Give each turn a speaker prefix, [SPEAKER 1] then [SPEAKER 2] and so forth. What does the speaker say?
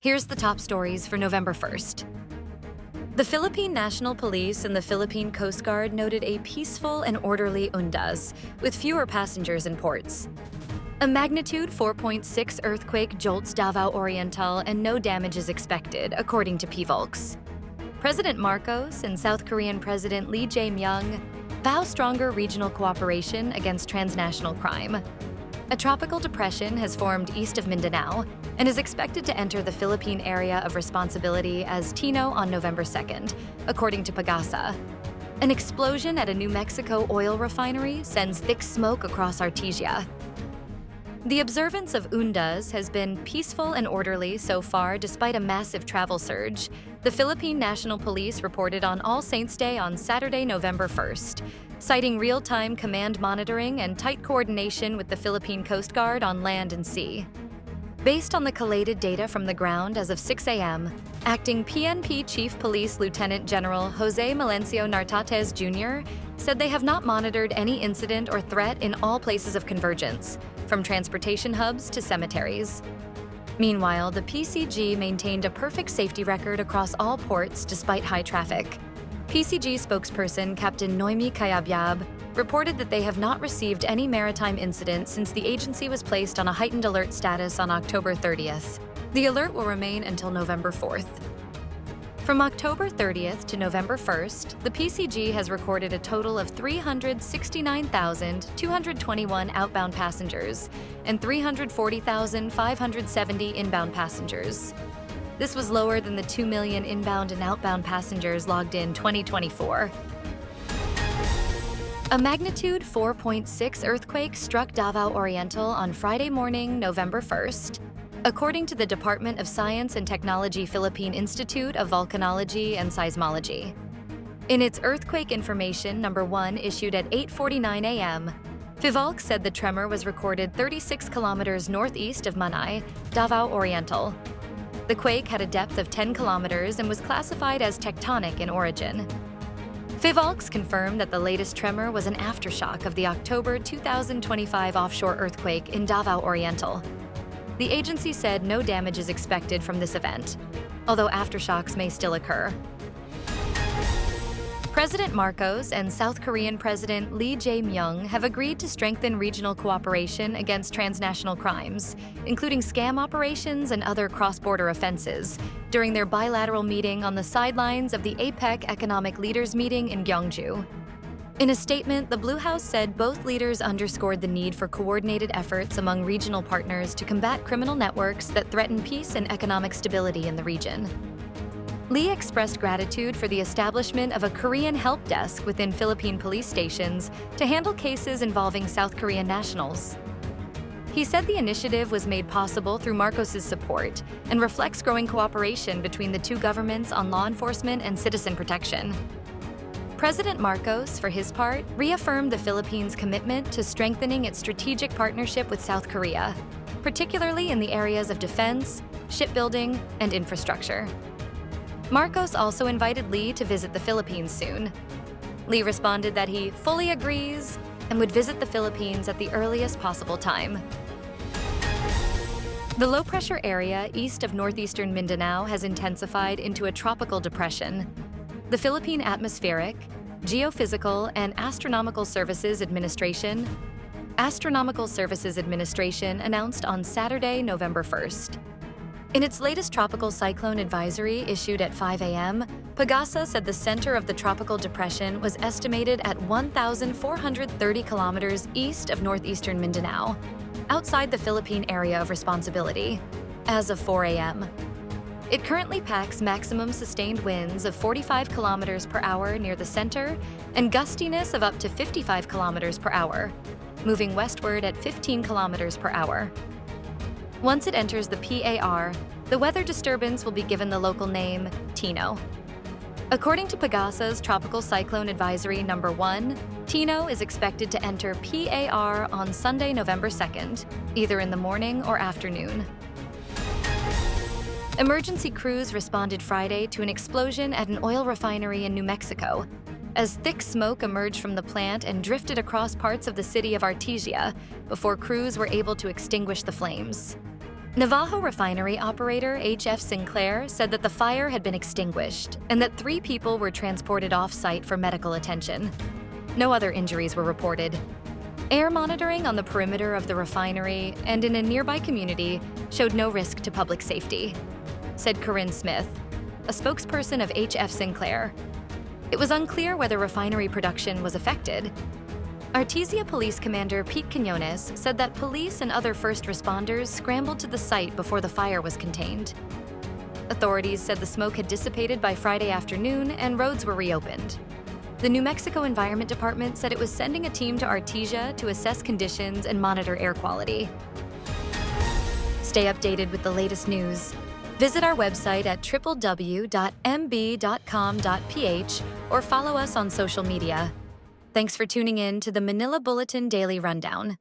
[SPEAKER 1] Here's the top stories for November 1st. The Philippine National Police and the Philippine Coast Guard noted a peaceful and orderly Undas, with fewer passengers in ports. A magnitude 4.6 earthquake jolts Davao Oriental and no damage is expected, according to Phivolcs. President Marcos and South Korean President Lee Jae-myung vow stronger regional cooperation against transnational crime. A tropical depression has formed east of Mindanao and is expected to enter the Philippine area of responsibility as Tino on November 2nd, according to PAGASA. An explosion at a New Mexico oil refinery sends thick smoke across Artesia. The observance of Undas has been peaceful and orderly so far despite a massive travel surge. The Philippine National Police reported on All Saints' Day on Saturday, November 1st, citing real-time command monitoring and tight coordination with the Philippine Coast Guard on land and sea. Based on the collated data from the ground as of 6 a.m., acting PNP Chief Police Lieutenant General Jose Melencio Nartates Jr. said they have not monitored any incident or threat in all places of convergence, from transportation hubs to cemeteries. Meanwhile, the PCG maintained a perfect safety record across all ports despite high traffic. PCG spokesperson Captain Noemi Kayabyab reported that they have not received any maritime incidents since the agency was placed on a heightened alert status on October 30th. The alert will remain until November 4th. From October 30th to November 1st, the PCG has recorded a total of 369,221 outbound passengers and 340,570 inbound passengers. This was lower than the 2 million inbound and outbound passengers logged in 2024. A magnitude 4.6 earthquake struck Davao Oriental on Friday morning, November 1st, according to the Department of Science and Technology Philippine Institute of Volcanology and Seismology. In its Earthquake Information No. 1 issued at 8:49 a.m., Phivolcs said the tremor was recorded 36 kilometers northeast of Manila, Davao Oriental. The quake had a depth of 10 kilometers and was classified as tectonic in origin. Phivolcs confirmed that the latest tremor was an aftershock of the October 2025 offshore earthquake in Davao Oriental. The agency said no damage is expected from this event, although aftershocks may still occur. President Marcos and South Korean President Lee Jae-myung have agreed to strengthen regional cooperation against transnational crimes, including scam operations and other cross-border offenses, during their bilateral meeting on the sidelines of the APEC Economic Leaders Meeting in Gyeongju. In a statement, the Blue House said both leaders underscored the need for coordinated efforts among regional partners to combat criminal networks that threaten peace and economic stability in the region. Lee expressed gratitude for the establishment of a Korean help desk within Philippine police stations to handle cases involving South Korean nationals. He said the initiative was made possible through Marcos's support and reflects growing cooperation between the two governments on law enforcement and citizen protection. President Marcos, for his part, reaffirmed the Philippines' commitment to strengthening its strategic partnership with South Korea, particularly in the areas of defense, shipbuilding, and infrastructure. Marcos also invited Lee to visit the Philippines soon. Lee responded that he fully agrees and would visit the Philippines at the earliest possible time. The low-pressure area east of northeastern Mindanao has intensified into a tropical depression. The Philippine Atmospheric, Geophysical, and Astronomical Services Administration announced on Saturday, November 1st. In its latest tropical cyclone advisory issued at 5 a.m., PAGASA said the center of the tropical depression was estimated at 1,430 kilometers east of northeastern Mindanao, outside the Philippine area of responsibility, as of 4 a.m. It currently packs maximum sustained winds of 45 kilometers per hour near the center and gustiness of up to 55 kilometers per hour, moving westward at 15 kilometers per hour. Once it enters the PAR, the weather disturbance will be given the local name Tino. According to PAGASA's Tropical Cyclone Advisory No. 1, Tino is expected to enter PAR on Sunday, November 2nd, either in the morning or afternoon. Emergency crews responded Friday to an explosion at an oil refinery in New Mexico, as thick smoke emerged from the plant and drifted across parts of the city of Artesia before crews were able to extinguish the flames. Navajo refinery operator H.F. Sinclair said that the fire had been extinguished and that 3 people were transported off-site for medical attention. No other injuries were reported. Air monitoring on the perimeter of the refinery and in a nearby community showed no risk to public safety, said Corinne Smith, a spokesperson of H.F. Sinclair. It was unclear whether refinery production was affected. Artesia Police Commander Pete Quinones said that police and other first responders scrambled to the site before the fire was contained. Authorities said the smoke had dissipated by Friday afternoon and roads were reopened. The New Mexico Environment Department said it was sending a team to Artesia to assess conditions and monitor air quality. Stay updated with the latest news. Visit our website at www.mb.com.ph or follow us on social media. Thanks for tuning in to the Manila Bulletin Daily Rundown.